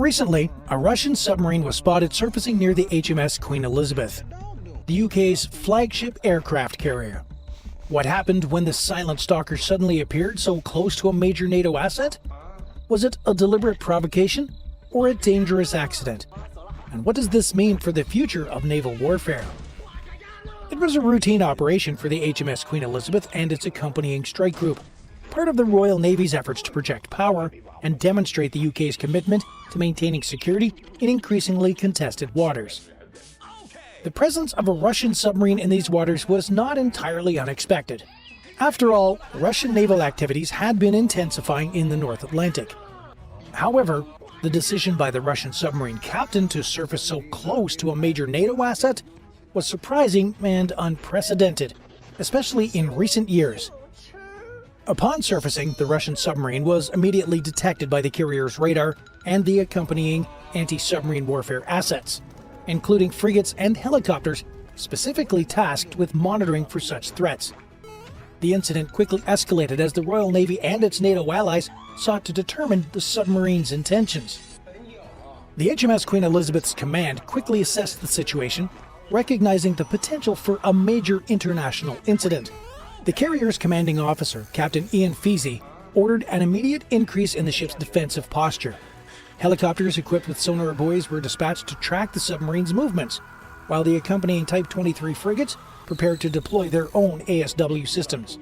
Recently, a Russian submarine was spotted surfacing near the HMS Queen Elizabeth, the UK's flagship aircraft carrier. What happened when the silent stalker suddenly appeared so close to a major NATO asset? Was it a deliberate provocation or a dangerous accident? And what does this mean for the future of naval warfare? It was a routine operation for the HMS Queen Elizabeth and its accompanying strike group, part of the Royal Navy's efforts to project power and demonstrate the UK's commitment to maintaining security in increasingly contested waters. The presence of a Russian submarine in these waters was not entirely unexpected. After all, Russian naval activities had been intensifying in the North Atlantic. However, the decision by the Russian submarine captain to surface so close to a major NATO asset was surprising and unprecedented, especially in recent years. Upon surfacing, the Russian submarine was immediately detected by the carrier's radar and the accompanying anti-submarine warfare assets, including frigates and helicopters specifically tasked with monitoring for such threats. The incident quickly escalated as the Royal Navy and its NATO allies sought to determine the submarine's intentions. The HMS Queen Elizabeth's command quickly assessed the situation, recognizing the potential for a major international incident. The carrier's commanding officer, Captain Ian Feasey, ordered an immediate increase in the ship's defensive posture. Helicopters equipped with sonar buoys were dispatched to track the submarine's movements, while the accompanying Type 23 frigates prepared to deploy their own ASW systems.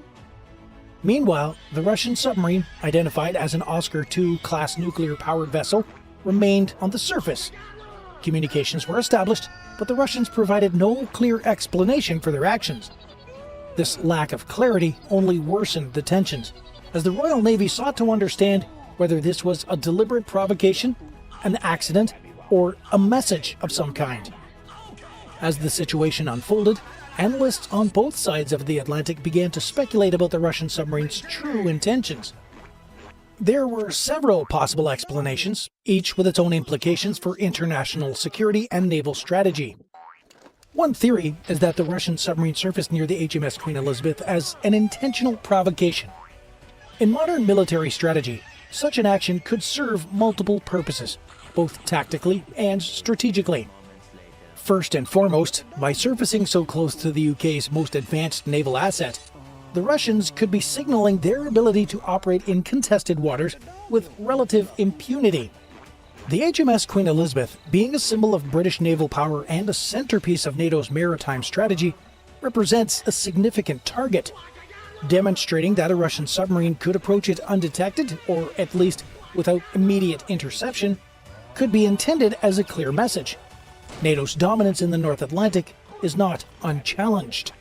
Meanwhile, the Russian submarine, identified as an Oscar II class nuclear-powered vessel, remained on the surface. Communications were established, but the Russians provided no clear explanation for their actions. This lack of clarity only worsened the tensions, as the Royal Navy sought to understand whether this was a deliberate provocation, an accident, or a message of some kind. As the situation unfolded, analysts on both sides of the Atlantic began to speculate about the Russian submarine's true intentions. There were several possible explanations, each with its own implications for international security and naval strategy. One theory is that the Russian submarine surfaced near the HMS Queen Elizabeth as an intentional provocation. In modern military strategy, such an action could serve multiple purposes, both tactically and strategically. First and foremost, by surfacing so close to the UK's most advanced naval asset, the Russians could be signaling their ability to operate in contested waters with relative impunity. The HMS Queen Elizabeth, being a symbol of British naval power and a centerpiece of NATO's maritime strategy, represents a significant target, demonstrating that a Russian submarine could approach it undetected, or at least without immediate interception, could be intended as a clear message. NATO's dominance in the North Atlantic is not unchallenged.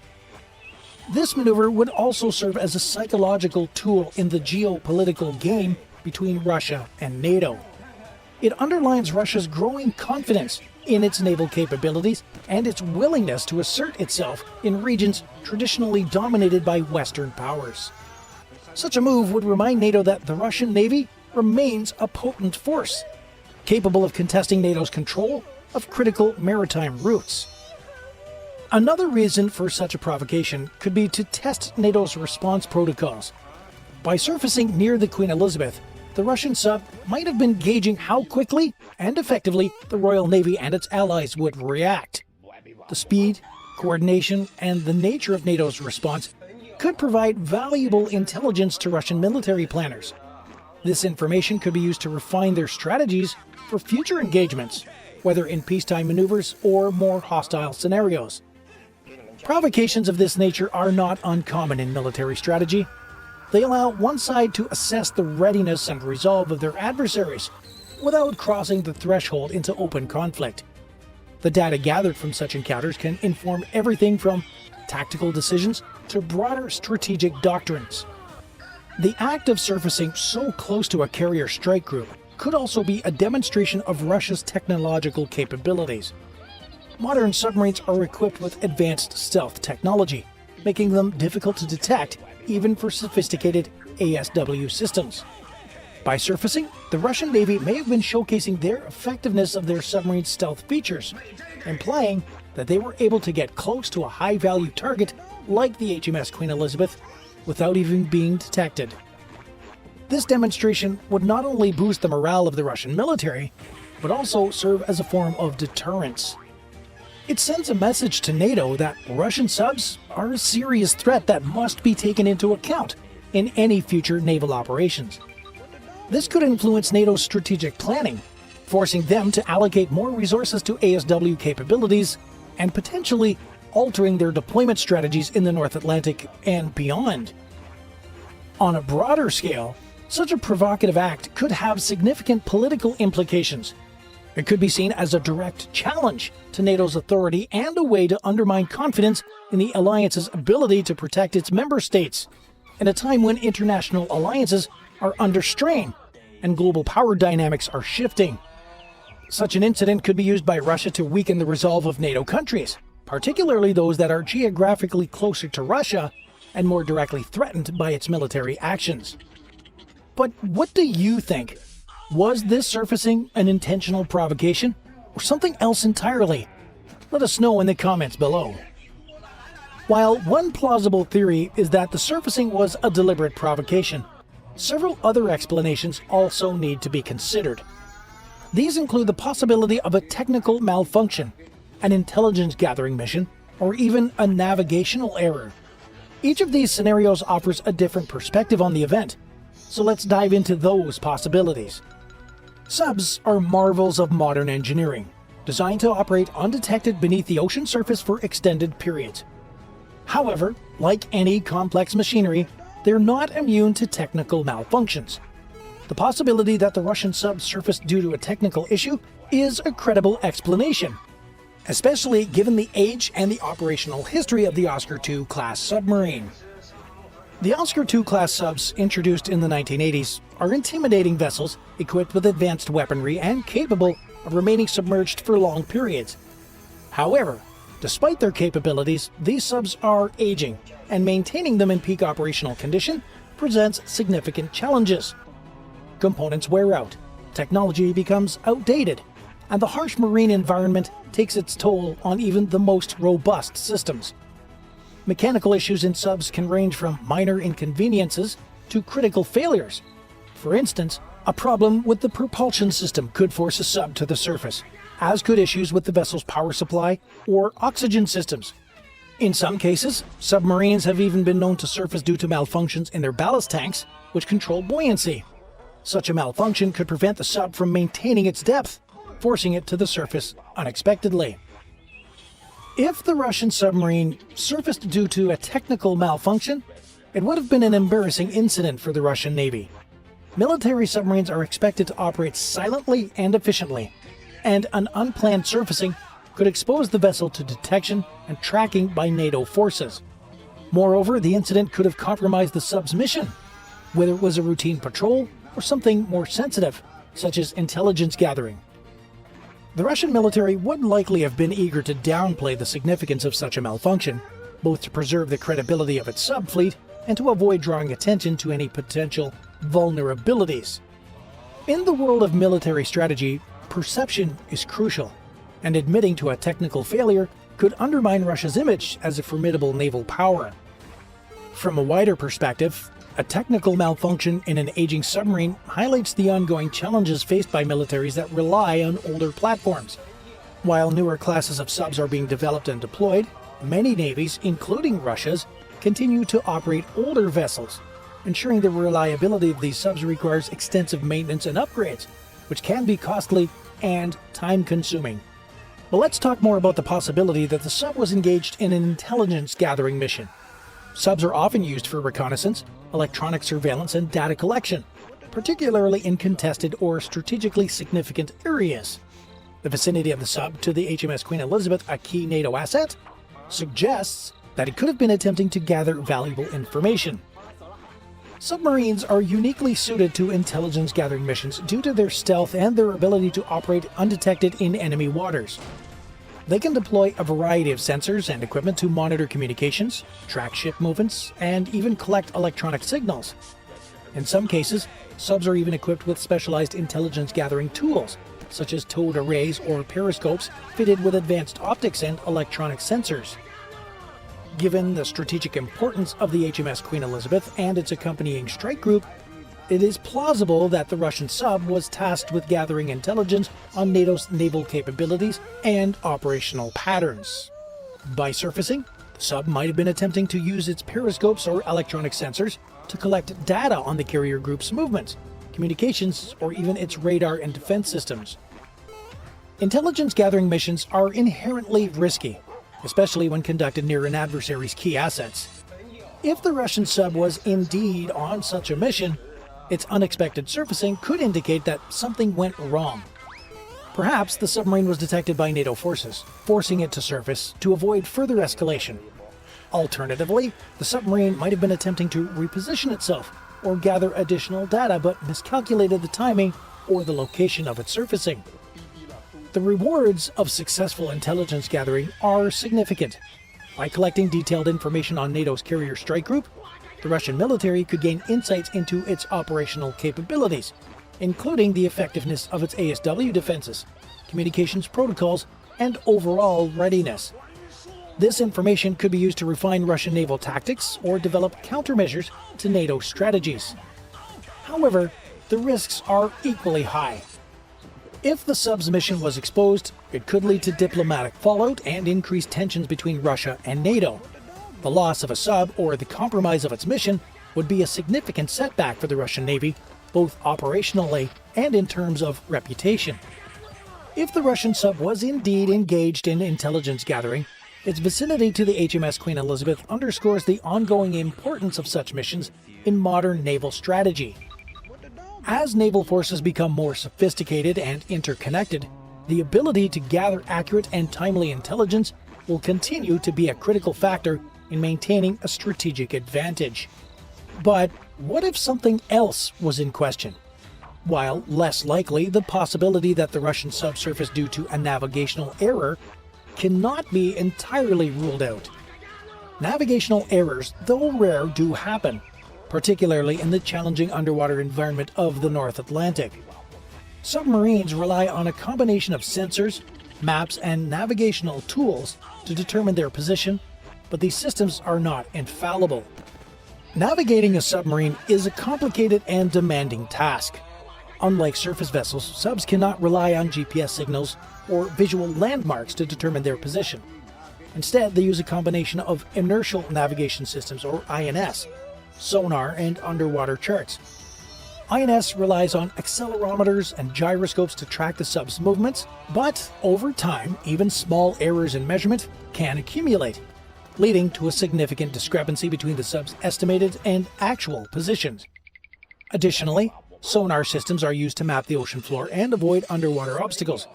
This maneuver would also serve as a psychological tool in the geopolitical game between Russia and NATO. It underlines Russia's growing confidence in its naval capabilities and its willingness to assert itself in regions traditionally dominated by Western powers. Such a move would remind NATO that the Russian Navy remains a potent force, capable of contesting NATO's control of critical maritime routes. Another reason for such a provocation could be to test NATO's response protocols. By surfacing near the Queen Elizabeth, the Russian sub might have been gauging how quickly and effectively the Royal Navy and its allies would react. The speed, coordination, and the nature of NATO's response could provide valuable intelligence to Russian military planners. This information could be used to refine their strategies for future engagements, whether in peacetime maneuvers or more hostile scenarios. Provocations of this nature are not uncommon in military strategy. They allow one side to assess the readiness and resolve of their adversaries without crossing the threshold into open conflict. The data gathered from such encounters can inform everything from tactical decisions to broader strategic doctrines. The act of surfacing so close to a carrier strike group could also be a demonstration of Russia's technological capabilities. Modern submarines are equipped with advanced stealth technology, making them difficult to detect even for sophisticated ASW systems. By surfacing, the Russian Navy may have been showcasing their effectiveness of their submarine stealth features, implying that they were able to get close to a high-value target like the HMS Queen Elizabeth without even being detected. This demonstration would not only boost the morale of the Russian military, but also serve as a form of deterrence. It sends a message to NATO that Russian subs are a serious threat that must be taken into account in any future naval operations. This could influence NATO's strategic planning, forcing them to allocate more resources to ASW capabilities and potentially altering their deployment strategies in the North Atlantic and beyond. On a broader scale, such a provocative act could have significant political implications. It could be seen as a direct challenge to NATO's authority and a way to undermine confidence in the alliance's ability to protect its member states, in a time when international alliances are under strain and global power dynamics are shifting. Such an incident could be used by Russia to weaken the resolve of NATO countries, particularly those that are geographically closer to Russia and more directly threatened by its military actions. But what do you think? Was this surfacing an intentional provocation or something else entirely? Let us know in the comments below. While one plausible theory is that the surfacing was a deliberate provocation, several other explanations also need to be considered. These include the possibility of a technical malfunction, an intelligence gathering mission, or even a navigational error. Each of these scenarios offers a different perspective on the event, so let's dive into those possibilities. Subs are marvels of modern engineering, designed to operate undetected beneath the ocean surface for extended periods. However, like any complex machinery, they're not immune to technical malfunctions. The possibility that the Russian sub surfaced due to a technical issue is a credible explanation, especially given the age and the operational history of the Oscar II class submarine. The Oscar II class subs, introduced in the 1980s, are intimidating vessels equipped with advanced weaponry and capable of remaining submerged for long periods. However, despite their capabilities, these subs are aging, and maintaining them in peak operational condition presents significant challenges. Components wear out, technology becomes outdated, and the harsh marine environment takes its toll on even the most robust systems. Mechanical issues in subs can range from minor inconveniences to critical failures. For instance, a problem with the propulsion system could force a sub to the surface, as could issues with the vessel's power supply or oxygen systems. In some cases, submarines have even been known to surface due to malfunctions in their ballast tanks, which control buoyancy. Such a malfunction could prevent the sub from maintaining its depth, forcing it to the surface unexpectedly. If the Russian submarine surfaced due to a technical malfunction, it would have been an embarrassing incident for the Russian Navy. Military submarines are expected to operate silently and efficiently, and an unplanned surfacing could expose the vessel to detection and tracking by NATO forces. Moreover, the incident could have compromised the sub's mission, whether it was a routine patrol or something more sensitive, such as intelligence gathering. The Russian military would likely have been eager to downplay the significance of such a malfunction, both to preserve the credibility of its sub-fleet and to avoid drawing attention to any potential vulnerabilities. In the world of military strategy, perception is crucial, and admitting to a technical failure could undermine Russia's image as a formidable naval power. From a wider perspective, a technical malfunction in an aging submarine highlights the ongoing challenges faced by militaries that rely on older platforms. While newer classes of subs are being developed and deployed, many navies, including Russia's, continue to operate older vessels. Ensuring the reliability of these subs requires extensive maintenance and upgrades, which can be costly and time-consuming. But let's talk more about the possibility that the sub was engaged in an intelligence gathering mission. Subs are often used for reconnaissance, electronic surveillance, and data collection, particularly in contested or strategically significant areas. The vicinity of the sub to the HMS Queen Elizabeth, a key NATO asset, suggests that it could have been attempting to gather valuable information. Submarines are uniquely suited to intelligence gathering missions due to their stealth and their ability to operate undetected in enemy waters. They can deploy a variety of sensors and equipment to monitor communications, track ship movements, and even collect electronic signals. In some cases, subs are even equipped with specialized intelligence gathering tools, such as towed arrays or periscopes fitted with advanced optics and electronic sensors. Given the strategic importance of the HMS Queen Elizabeth and its accompanying strike group, it is plausible that the Russian sub was tasked with gathering intelligence on NATO's naval capabilities and operational patterns. By surfacing, the sub might have been attempting to use its periscopes or electronic sensors to collect data on the carrier group's movements, communications, or even its radar and defense systems. Intelligence gathering missions are inherently risky, especially when conducted near an adversary's key assets. If the Russian sub was indeed on such a mission, its unexpected surfacing could indicate that something went wrong. Perhaps the submarine was detected by NATO forces, forcing it to surface to avoid further escalation. Alternatively, the submarine might have been attempting to reposition itself or gather additional data but miscalculated the timing or the location of its surfacing. The rewards of successful intelligence gathering are significant. By collecting detailed information on NATO's carrier strike group, the Russian military could gain insights into its operational capabilities, including the effectiveness of its ASW defenses, communications protocols, and overall readiness. This information could be used to refine Russian naval tactics or develop countermeasures to NATO strategies. However, the risks are equally high. If the sub's mission was exposed, it could lead to diplomatic fallout and increased tensions between Russia and NATO. The loss of a sub or the compromise of its mission would be a significant setback for the Russian Navy, both operationally and in terms of reputation. If the Russian sub was indeed engaged in intelligence gathering, its vicinity to the HMS Queen Elizabeth underscores the ongoing importance of such missions in modern naval strategy. As naval forces become more sophisticated and interconnected, the ability to gather accurate and timely intelligence will continue to be a critical factor in maintaining a strategic advantage. But what if something else was in question? While less likely, the possibility that the Russian sub surfaced due to a navigational error cannot be entirely ruled out. Navigational errors, though rare, do happen, particularly in the challenging underwater environment of the North Atlantic. Submarines rely on a combination of sensors, maps, and navigational tools to determine their position, but these systems are not infallible. Navigating a submarine is a complicated and demanding task. Unlike surface vessels, subs cannot rely on GPS signals or visual landmarks to determine their position. Instead, they use a combination of inertial navigation systems, or INS, sonar, and underwater charts. INS relies on accelerometers and gyroscopes to track the sub's movements, but over time, even small errors in measurement can accumulate, leading to a significant discrepancy between the sub's estimated and actual positions. Additionally, sonar systems are used to map the ocean floor and avoid underwater obstacles,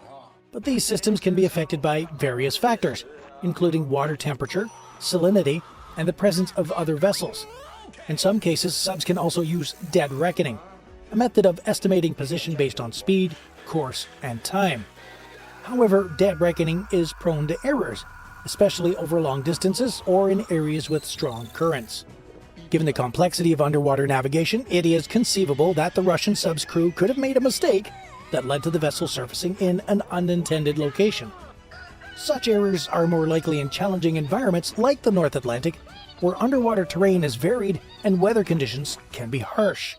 but these systems can be affected by various factors, including water temperature, salinity, and the presence of other vessels. In some cases, subs can also use dead reckoning, a method of estimating position based on speed, course, and time. However, dead reckoning is prone to errors, especially over long distances or in areas with strong currents. Given the complexity of underwater navigation, it is conceivable that the Russian sub's crew could have made a mistake that led to the vessel surfacing in an unintended location. Such errors are more likely in challenging environments like the North Atlantic, where underwater terrain is varied and weather conditions can be harsh.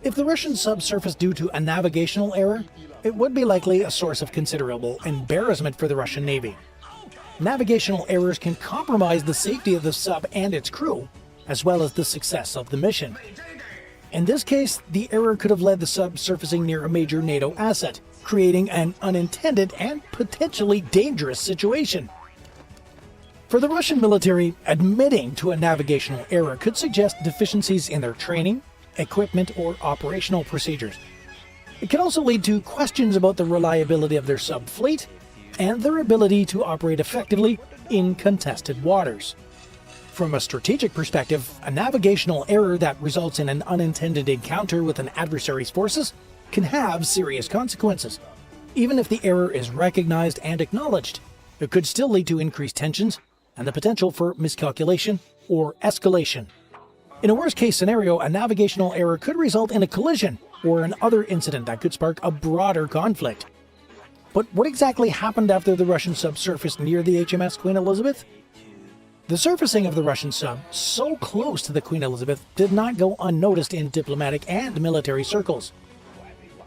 If the Russian sub surfaced due to a navigational error, it would be likely a source of considerable embarrassment for the Russian Navy. Navigational errors can compromise the safety of the sub and its crew, as well as the success of the mission. In this case, the error could have led the sub surfacing near a major NATO asset, creating an unintended and potentially dangerous situation. For the Russian military, admitting to a navigational error could suggest deficiencies in their training, equipment, or operational procedures. It could also lead to questions about the reliability of their sub fleet and their ability to operate effectively in contested waters. From a strategic perspective, a navigational error that results in an unintended encounter with an adversary's forces can have serious consequences. Even if the error is recognized and acknowledged, it could still lead to increased tensions and the potential for miscalculation or escalation. In a worst-case scenario, a navigational error could result in a collision or an other incident that could spark a broader conflict. But what exactly happened after the Russian sub surfaced near the HMS Queen Elizabeth? The surfacing of the Russian sub so close to the Queen Elizabeth did not go unnoticed in diplomatic and military circles.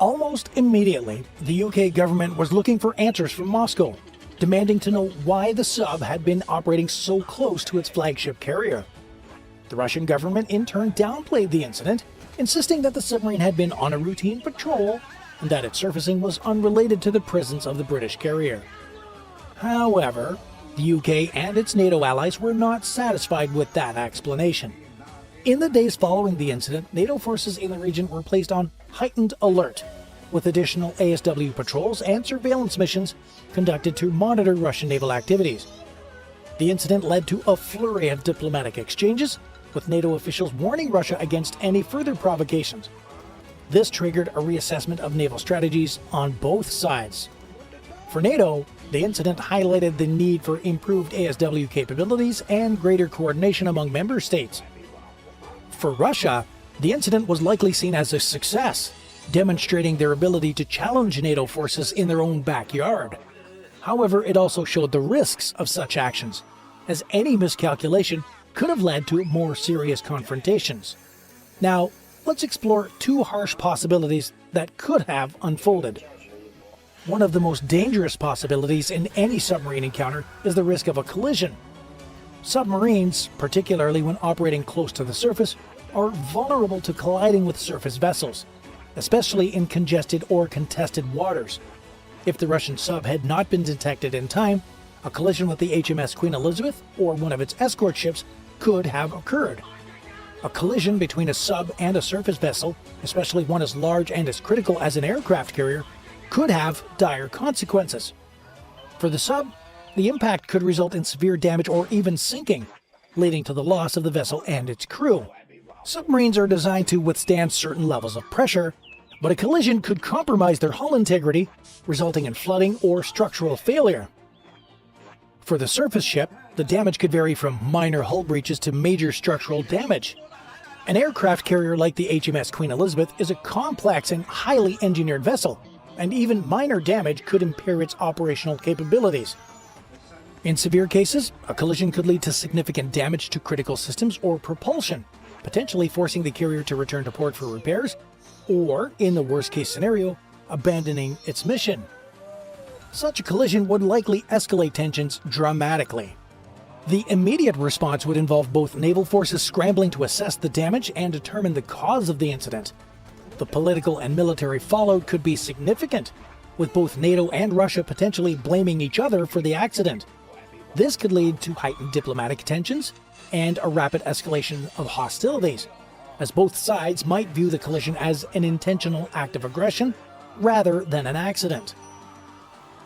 Almost immediately, the UK government was looking for answers from Moscow, demanding to know why the sub had been operating so close to its flagship carrier. The Russian government in turn downplayed the incident, insisting that the submarine had been on a routine patrol and that its surfacing was unrelated to the presence of the British carrier. However, the UK and its NATO allies were not satisfied with that explanation. In the days following the incident, NATO forces in the region were placed on heightened alert, with additional ASW patrols and surveillance missions conducted to monitor Russian naval activities. The incident led to a flurry of diplomatic exchanges, with NATO officials warning Russia against any further provocations. This triggered a reassessment of naval strategies on both sides. For NATO, the incident highlighted the need for improved ASW capabilities and greater coordination among member states. For Russia, the incident was likely seen as a success, demonstrating their ability to challenge NATO forces in their own backyard. However, it also showed the risks of such actions, as any miscalculation could have led to more serious confrontations. Now, let's explore two harsh possibilities that could have unfolded. One of the most dangerous possibilities in any submarine encounter is the risk of a collision. Submarines, particularly when operating close to the surface, are vulnerable to colliding with surface vessels, especially in congested or contested waters. If the Russian sub had not been detected in time, a collision with the HMS Queen Elizabeth or one of its escort ships could have occurred. A collision between a sub and a surface vessel, especially one as large and as critical as an aircraft carrier, could have dire consequences. For the sub, the impact could result in severe damage or even sinking, leading to the loss of the vessel and its crew. Submarines are designed to withstand certain levels of pressure, but a collision could compromise their hull integrity, resulting in flooding or structural failure. For the surface ship, the damage could vary from minor hull breaches to major structural damage. An aircraft carrier like the HMS Queen Elizabeth is a complex and highly engineered vessel, and even minor damage could impair its operational capabilities. In severe cases, a collision could lead to significant damage to critical systems or propulsion, potentially forcing the carrier to return to port for repairs, or, in the worst-case scenario, abandoning its mission. Such a collision would likely escalate tensions dramatically. The immediate response would involve both naval forces scrambling to assess the damage and determine the cause of the incident. The political and military fallout could be significant, with both NATO and Russia potentially blaming each other for the accident. This could lead to heightened diplomatic tensions and a rapid escalation of hostilities, as both sides might view the collision as an intentional act of aggression rather than an accident.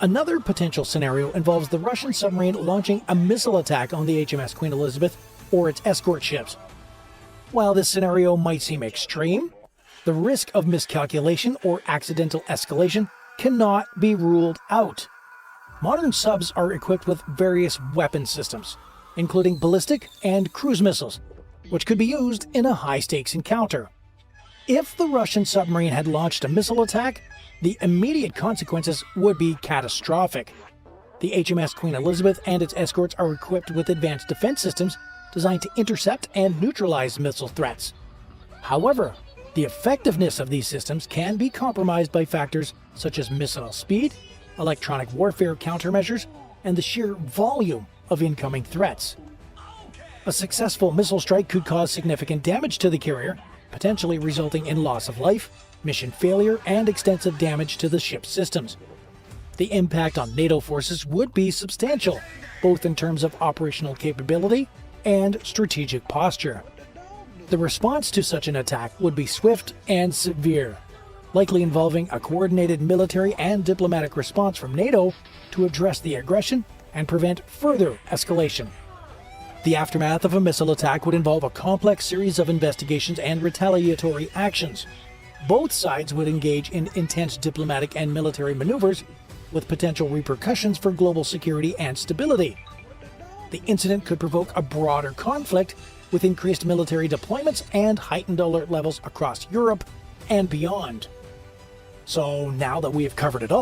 Another potential scenario involves the Russian submarine launching a missile attack on the HMS Queen Elizabeth or its escort ships. While this scenario might seem extreme, the risk of miscalculation or accidental escalation cannot be ruled out. Modern subs are equipped with various weapon systems, including ballistic and cruise missiles, which could be used in a high-stakes encounter. If the Russian submarine had launched a missile attack, the immediate consequences would be catastrophic. The HMS Queen Elizabeth and its escorts are equipped with advanced defense systems designed to intercept and neutralize missile threats. However, the effectiveness of these systems can be compromised by factors such as missile speed, electronic warfare countermeasures, and the sheer volume of incoming threats. A successful missile strike could cause significant damage to the carrier, potentially resulting in loss of life, mission failure, and extensive damage to the ship's systems. The impact on NATO forces would be substantial, both in terms of operational capability and strategic posture. The response to such an attack would be swift and severe, likely involving a coordinated military and diplomatic response from NATO to address the aggression and prevent further escalation. The aftermath of a missile attack would involve a complex series of investigations and retaliatory actions. Both sides would engage in intense diplomatic and military maneuvers, with potential repercussions for global security and stability. The incident could provoke a broader conflict, with increased military deployments and heightened alert levels across Europe and beyond. So now that we have covered it all,